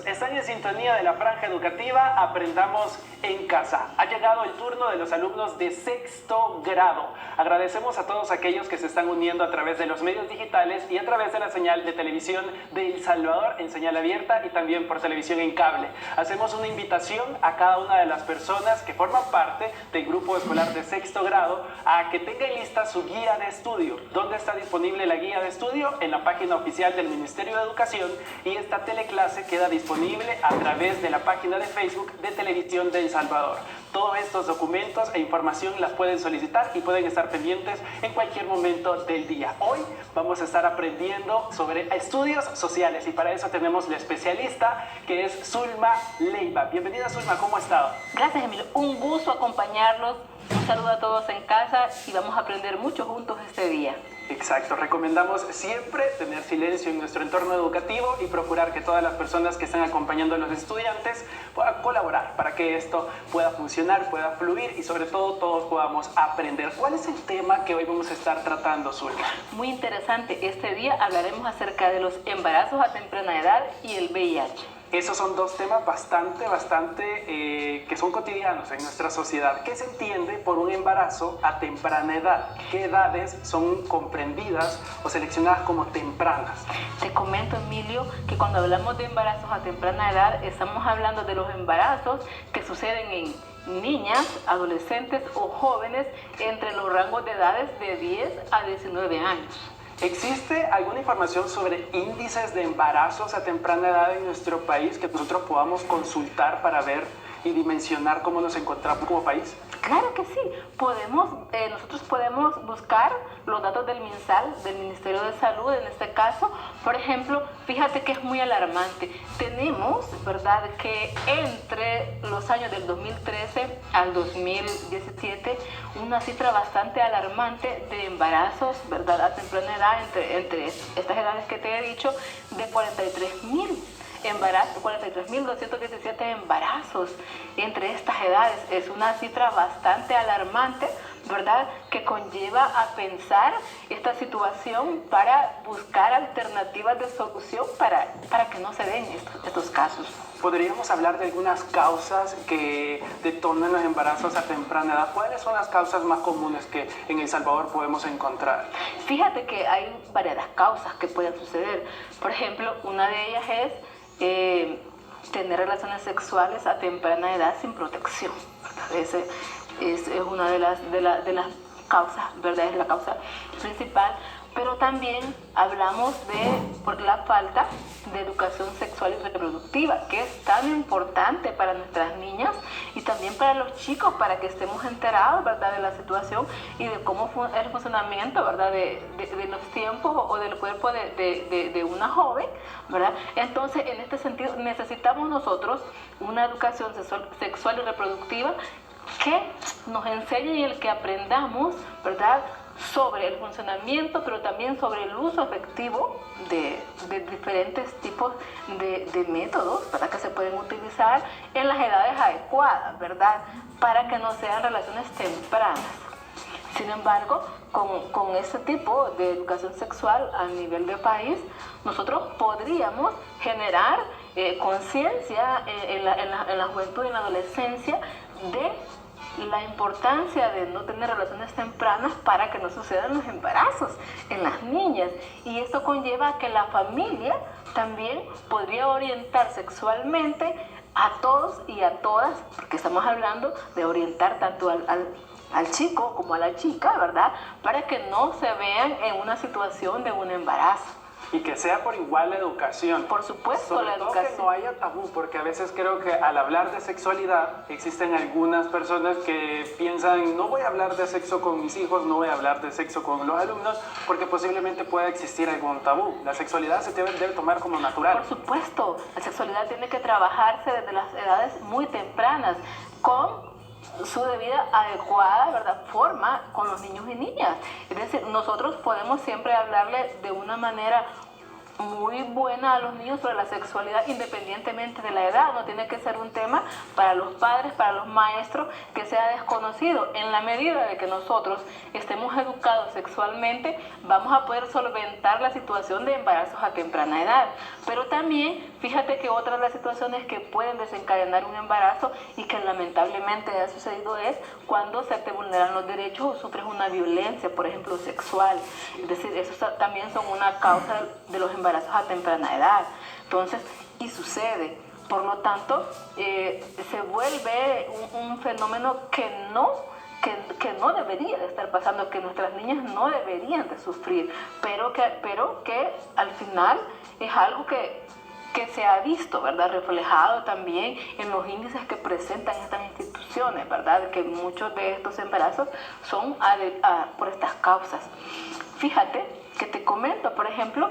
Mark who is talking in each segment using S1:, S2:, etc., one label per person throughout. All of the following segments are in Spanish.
S1: Están en sintonía de la franja educativa Aprendamos en Casa. Ha llegado el turno de los alumnos de sexto grado. Agradecemos a todos aquellos que se están uniendo a través de los medios digitales y a través de la señal de televisión de El Salvador en señal abierta y también por televisión en cable. Hacemos una invitación a cada una de las personas que forman parte del grupo escolar de sexto grado a que tengan lista su guía de estudio. ¿Dónde está disponible la guía de estudio? En la página oficial del Ministerio de Educación, y esta teleclase queda disponible a través de la página de Facebook de Televisión de El Salvador. Todos estos documentos e información las pueden solicitar y pueden estar pendientes en cualquier momento del día. Hoy vamos a estar aprendiendo sobre estudios sociales y para eso tenemos la especialista que es Zulma Leiva. Bienvenida, Zulma, ¿cómo ha estado?
S2: Gracias, Emilio. Un gusto acompañarlos. Un saludo a todos en casa y vamos a aprender mucho juntos este día.
S1: Exacto, recomendamos siempre tener silencio en nuestro entorno educativo y procurar que todas las personas que están acompañando a los estudiantes puedan colaborar para que esto pueda funcionar, pueda fluir y sobre todo todos podamos aprender. ¿Cuál es el tema que hoy vamos a estar tratando, Zulma?
S2: Muy interesante. Este día hablaremos acerca de los embarazos a temprana edad y el VIH.
S1: Esos son dos temas bastante que son cotidianos en nuestra sociedad. ¿Qué se entiende por un embarazo a temprana edad? ¿Qué edades son comprendidas o seleccionadas como tempranas?
S2: Te comento, Emilio, que cuando hablamos de embarazos a temprana edad, estamos hablando de los embarazos que suceden en niñas, adolescentes o jóvenes entre los rangos de edades de 10 a 19 años.
S1: ¿Existe alguna información sobre índices de embarazos a temprana edad en nuestro país que nosotros podamos consultar para ver y dimensionar cómo nos encontramos como país?
S2: Claro que sí. Nosotros podemos buscar los datos del MinSal, del Ministerio de Salud en este caso. Por ejemplo, fíjate que es muy alarmante. Tenemos, ¿verdad?, que entre los años del 2013 al 2017, una cifra bastante alarmante de embarazos, ¿verdad?, a temprana edad, entre estas edades que te he dicho, de 43.217 embarazos entre estas edades. Es una cifra bastante alarmante, ¿verdad?, que conlleva a pensar esta situación para buscar alternativas de solución para que no se den estos casos.
S1: ¿Podríamos hablar de algunas causas que detonan los embarazos a temprana edad? ¿Cuáles son las causas más comunes que en El Salvador podemos encontrar?
S2: Fíjate que hay varias causas que pueden suceder. Por ejemplo, una de ellas es tener relaciones sexuales a temprana edad sin protección. Esa es una de las causas, ¿verdad? Es la causa principal. Pero también hablamos por la falta de educación sexual y reproductiva, que es tan importante para nuestras niñas y también para los chicos, para que estemos enterados, ¿verdad?, de la situación y de cómo es el funcionamiento, ¿verdad?, de los tiempos o del cuerpo de una joven, ¿verdad? Entonces, en este sentido, necesitamos nosotros una educación sexual y reproductiva que nos enseñe y el que aprendamos, ¿verdad?, sobre el funcionamiento, pero también sobre el uso efectivo de diferentes tipos de métodos para que se pueden utilizar en las edades adecuadas, ¿verdad?, para que no sean relaciones tempranas. Sin embargo, con este tipo de educación sexual a nivel de país, nosotros podríamos generar conciencia en la juventud y en la adolescencia de la importancia de no tener relaciones tempranas para que no sucedan los embarazos en las niñas. Y esto conlleva a que la familia también podría orientar sexualmente a todos y a todas, porque estamos hablando de orientar tanto al chico como a la chica, ¿verdad?, para que no se vean en una situación de un embarazo.
S1: Y que sea por igual la educación.
S2: Por supuesto,
S1: sobre
S2: la
S1: todo
S2: educación.
S1: que no haya tabú, porque a veces creo que al hablar de sexualidad existen algunas personas que piensan, no voy a hablar de sexo con mis hijos, no voy a hablar de sexo con los alumnos, porque posiblemente pueda existir algún tabú. La sexualidad se debe tomar como natural.
S2: Por supuesto, la sexualidad tiene que trabajarse desde las edades muy tempranas, con su debida adecuada, ¿verdad?, forma con los niños y niñas. Es decir, nosotros podemos siempre hablarle de una manera muy buena a los niños sobre la sexualidad independientemente de la edad. No tiene que ser un tema para los padres, para los maestros, que sea desconocido. En la medida de que nosotros estemos educados sexualmente, vamos a poder solventar la situación de embarazos a temprana edad. Pero también, fíjate que otra de las situaciones que pueden desencadenar un embarazo y que lamentablemente ha sucedido es cuando se te vulneran los derechos o sufres una violencia, por ejemplo, sexual. Es decir, esos también son una causa de los embarazos a temprana edad. Entonces, y sucede. Por lo tanto, se vuelve un fenómeno que no debería de estar pasando, que nuestras niñas no deberían de sufrir, pero que al final es algo que se ha visto, ¿verdad? Reflejado también en los índices que presentan estas instituciones, ¿verdad? Que muchos de estos embarazos son por estas causas. Fíjate que te comento, por ejemplo,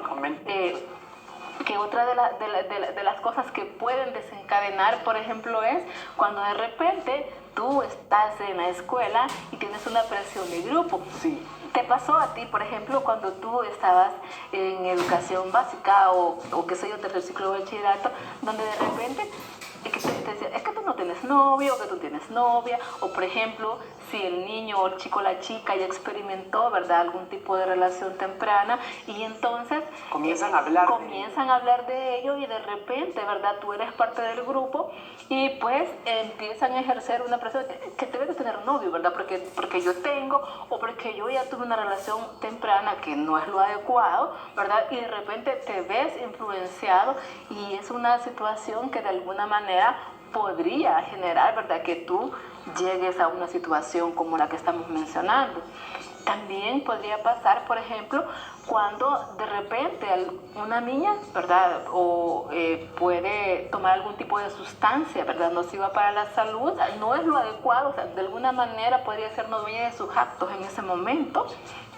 S2: que otra de las cosas que pueden desencadenar, por ejemplo, es cuando de repente tú estás en la escuela y tienes una presión de grupo.
S1: Sí.
S2: ¿Te pasó a ti, por ejemplo, cuando tú estabas en educación básica o qué sé yo, tercer ciclo de bachillerato, donde de repente te decían, es que tú no tienes novio, o que tú tienes novia, o por ejemplo, si el niño o el chico o la chica ya experimentó, ¿verdad?, algún tipo de relación temprana, y entonces
S1: comienzan a hablar
S2: de ello y de repente, ¿verdad?, tú eres parte del grupo y pues empiezan a ejercer una presión que debes de tener novio, ¿verdad?, porque yo tengo, o porque yo ya tuve una relación temprana que no es lo adecuado, ¿verdad?, y de repente te ves influenciado y es una situación que de alguna manera podría generar, ¿verdad?, que tú llegues a una situación como la que estamos mencionando. También podría pasar, por ejemplo, cuando de repente una niña, ¿verdad?, puede tomar algún tipo de sustancia, ¿verdad?, nociva para la salud, no es lo adecuado, o sea, de alguna manera podría ser no dueña de sus actos en ese momento,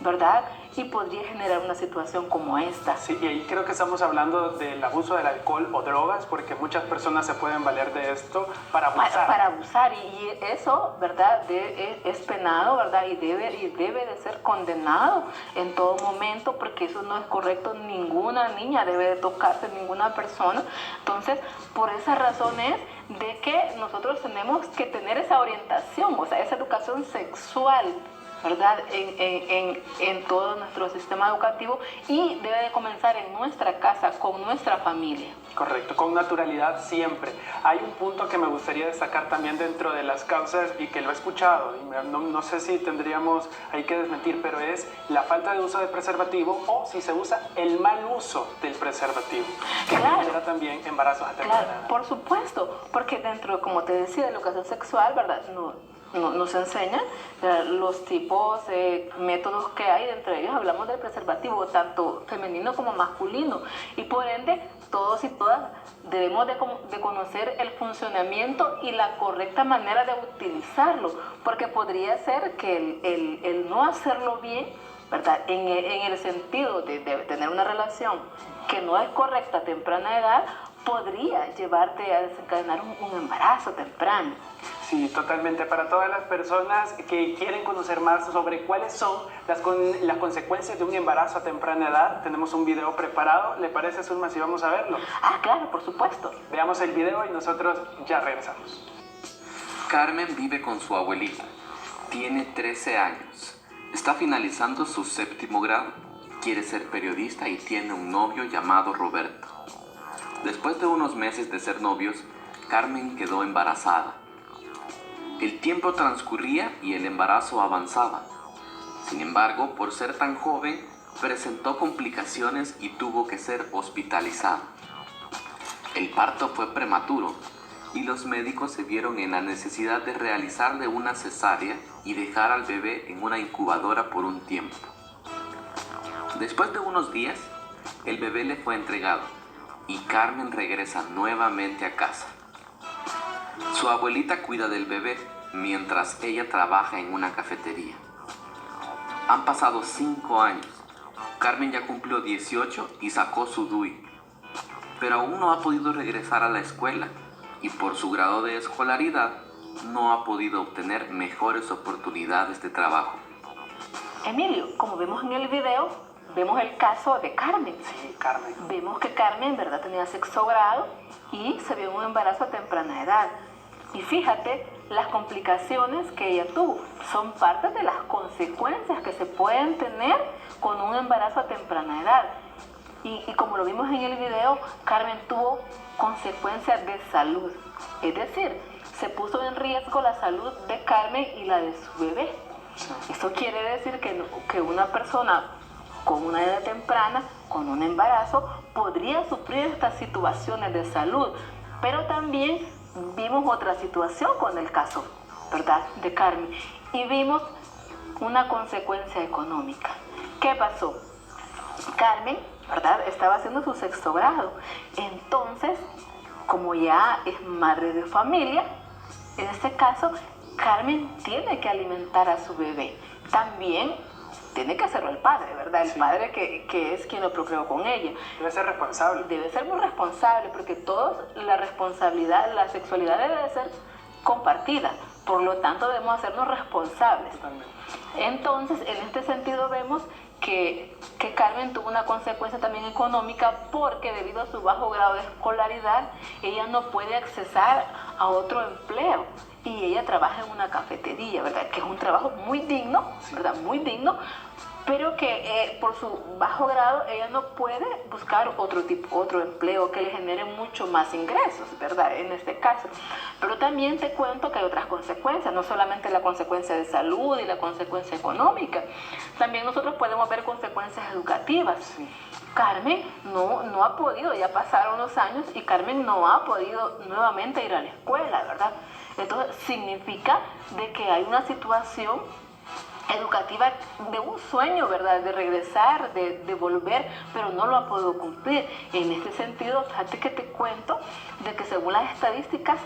S2: ¿verdad?, y podría generar una situación como esta.
S1: Sí, y ahí creo que estamos hablando del abuso del alcohol o drogas, porque muchas personas se pueden valer de esto para abusar.
S2: Para abusar, y eso, ¿verdad?, es penado, ¿verdad?, y debe de ser condenado en todo momento, porque eso no es correcto. Ninguna niña debe de tocarse, ninguna persona. Entonces, por esa razón es de que nosotros tenemos que tener esa orientación, o sea, esa educación sexual, ¿verdad?, en todo nuestro sistema educativo, y debe de comenzar en nuestra casa, con nuestra familia.
S1: Correcto, con naturalidad siempre. Hay un punto que me gustaría destacar también dentro de las causas y que lo he escuchado, y no sé si hay que desmentir, pero es la falta de uso de preservativo, o si se usa el mal uso del preservativo, que genera también embarazos a temprana edad.
S2: Claro, por supuesto, porque dentro, como te decía, de la educación sexual, ¿verdad?, nos enseñan los tipos, métodos que hay. Entre ellos hablamos del preservativo, tanto femenino como masculino, y por ende todos y todas debemos de conocer el funcionamiento y la correcta manera de utilizarlo, porque podría ser que el no hacerlo bien, ¿verdad?, en el sentido de tener una relación que no es correcta a temprana edad, podría llevarte a desencadenar un embarazo temprano.
S1: Sí, totalmente. Para todas las personas que quieren conocer más sobre cuáles son las consecuencias de un embarazo a temprana edad, tenemos un video preparado. ¿Le parece, Zulma, si vamos a verlo?
S2: Ah, claro, por supuesto.
S1: Veamos el video y nosotros ya regresamos.
S3: Carmen vive con su abuelita. Tiene 13 años. Está finalizando su 7º grado. Quiere ser periodista y tiene un novio llamado Roberto. Después de unos meses de ser novios, Carmen quedó embarazada. El tiempo transcurría y el embarazo avanzaba. Sin embargo, por ser tan joven, presentó complicaciones y tuvo que ser hospitalizada. El parto fue prematuro y los médicos se vieron en la necesidad de realizarle una cesárea y dejar al bebé en una incubadora por un tiempo. Después de unos días, el bebé le fue entregado y Carmen regresa nuevamente a casa. Su abuelita cuida del bebé mientras ella trabaja en una cafetería. Han pasado 5 años. Carmen ya cumplió 18 y sacó su DUI, pero aún no ha podido regresar a la escuela y por su grado de escolaridad no ha podido obtener mejores oportunidades de trabajo.
S2: Emilio, como vemos en el video, vemos el caso de Carmen.
S1: Sí, Carmen.
S2: Vemos que Carmen, ¿verdad?, tenía sexto grado y se vio un embarazo a temprana edad. Y fíjate, las complicaciones que ella tuvo son parte de las consecuencias que se pueden tener con un embarazo a temprana edad. Y como lo vimos en el video, Carmen tuvo consecuencias de salud. Es decir, se puso en riesgo la salud de Carmen y la de su bebé. Eso quiere decir que una persona con una edad temprana, con un embarazo, podría sufrir estas situaciones de salud. Pero también vimos otra situación con el caso, ¿verdad?, de Carmen. Y vimos una consecuencia económica. ¿Qué pasó? Carmen, ¿verdad?, estaba haciendo su sexto grado. Entonces, como ya es madre de familia, en este caso, Carmen tiene que alimentar a su bebé. También tiene que hacerlo el padre, ¿verdad? El padre que es quien lo procreó con ella.
S1: Debe ser responsable.
S2: Debe ser muy responsable, porque todos, la responsabilidad, la sexualidad debe ser compartida. Por lo tanto, debemos hacernos responsables.
S1: Totalmente.
S2: Entonces, en este sentido vemos que Carmen tuvo una consecuencia también económica, porque debido a su bajo grado de escolaridad, ella no puede accesar a otro empleo. Y ella trabaja en una cafetería, ¿verdad?, que es un trabajo muy digno, ¿verdad?, muy digno, pero que por su bajo grado ella no puede buscar otro empleo que le genere mucho más ingresos, ¿verdad?, en este caso. Pero también te cuento que hay otras consecuencias, no solamente la consecuencia de salud y la consecuencia económica, también nosotros podemos ver consecuencias educativas.
S1: Sí.
S2: Carmen no ha podido, ya pasaron los años y Carmen no ha podido nuevamente ir a la escuela, ¿verdad? Entonces significa de que hay una situación educativa de un sueño, ¿verdad?, de regresar, de volver, pero no lo ha podido cumplir. En este sentido, fíjate que te cuento de que según las estadísticas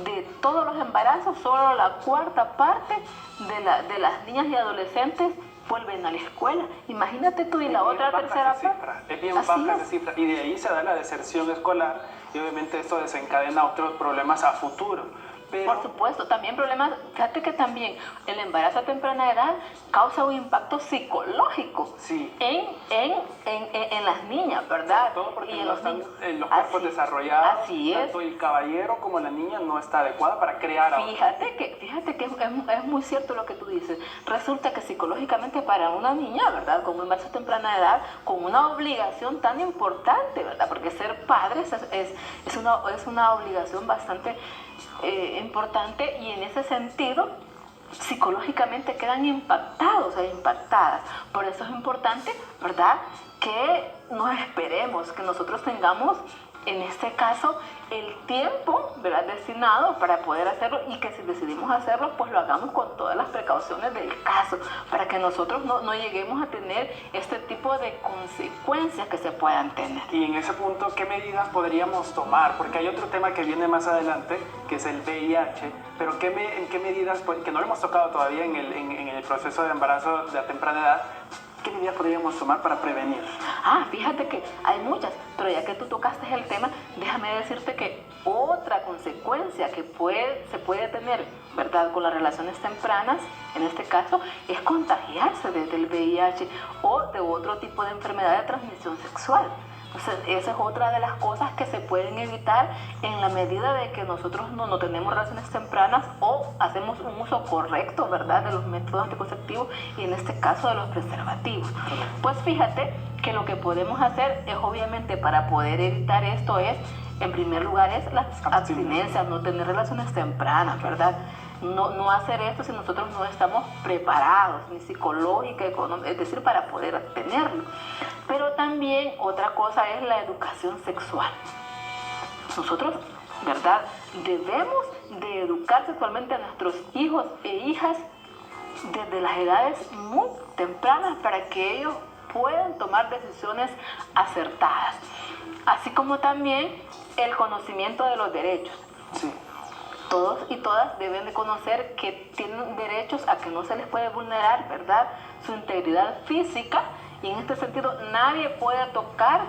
S2: de todos los embarazos, solo la cuarta parte de las niñas y adolescentes vuelven a la escuela. Imagínate tú, y la otra tercera parte.
S1: Es bien baja esa cifra. Y de ahí se da la deserción escolar y obviamente esto desencadena otros problemas a futuro. Pero...
S2: Por supuesto, también problemas, fíjate que también el embarazo a temprana edad causa un impacto psicológico en las niñas, ¿verdad?
S1: Todo porque
S2: y en
S1: no
S2: los
S1: están
S2: niños.
S1: los cuerpos desarrollados.
S2: Así es.
S1: Tanto el caballero como la niña no está adecuada para crear a otro.
S2: Fíjate que es muy cierto lo que tú dices. Resulta que psicológicamente para una niña, ¿verdad?, con un embarazo a temprana edad, con una obligación tan importante, ¿verdad?, porque ser padres es una obligación bastante importante, y en ese sentido psicológicamente quedan impactados e impactadas. Por eso es importante, ¿verdad?, que no esperemos que nosotros tengamos en este caso el tiempo, ¿verdad?, destinado para poder hacerlo, y que si decidimos hacerlo, pues lo hagamos con todas las precauciones del caso, para que nosotros no lleguemos a tener este tipo de consecuencias que se puedan tener.
S1: Y en ese punto, ¿qué medidas podríamos tomar? Porque hay otro tema que viene más adelante, que es el VIH, pero ¿en qué medidas, que no lo hemos tocado todavía en el proceso de embarazo de a temprana edad, qué medidas podríamos tomar para prevenir?
S2: Fíjate que hay muchas, pero ya que tú tocaste el tema, déjame decirte que otra consecuencia que se puede tener, ¿verdad?, con las relaciones tempranas, en este caso, es contagiarse del VIH o de otro tipo de enfermedad de transmisión sexual. Entonces, esa es otra de las cosas que se pueden evitar en la medida de que nosotros no tenemos relaciones tempranas o hacemos un uso correcto, ¿verdad?, de los métodos anticonceptivos, y en este caso de los preservativos. Pues fíjate que lo que podemos hacer es, obviamente, para poder evitar esto es, en primer lugar, es la abstinencia, no tener relaciones tempranas, ¿verdad? No hacer esto si nosotros no estamos preparados, ni psicológica, económica, es decir, para poder tenerlo. Pero también otra cosa es la educación sexual. Nosotros, ¿verdad?, debemos de educar sexualmente a nuestros hijos e hijas desde las edades muy tempranas, para que ellos puedan tomar decisiones acertadas. Así como también el conocimiento de los derechos.
S1: Sí.
S2: Todos y todas deben de conocer que tienen derechos a que no se les puede vulnerar, ¿verdad?, su integridad física, y en este sentido nadie puede tocar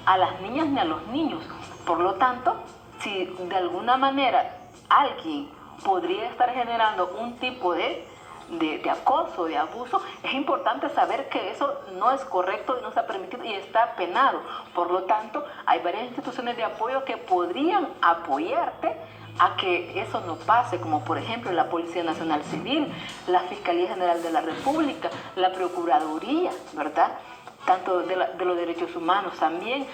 S2: a las niñas ni a los niños. Por lo tanto, si de alguna manera alguien podría estar generando un tipo de de acoso, de abuso, es importante saber que eso no es correcto y no está permitido y está penado. Por lo tanto, hay varias instituciones de apoyo que podrían apoyarte a que eso no pase, como por ejemplo la Policía Nacional Civil, la Fiscalía General de la República, la Procuraduría, ¿verdad? Tanto de los derechos humanos también.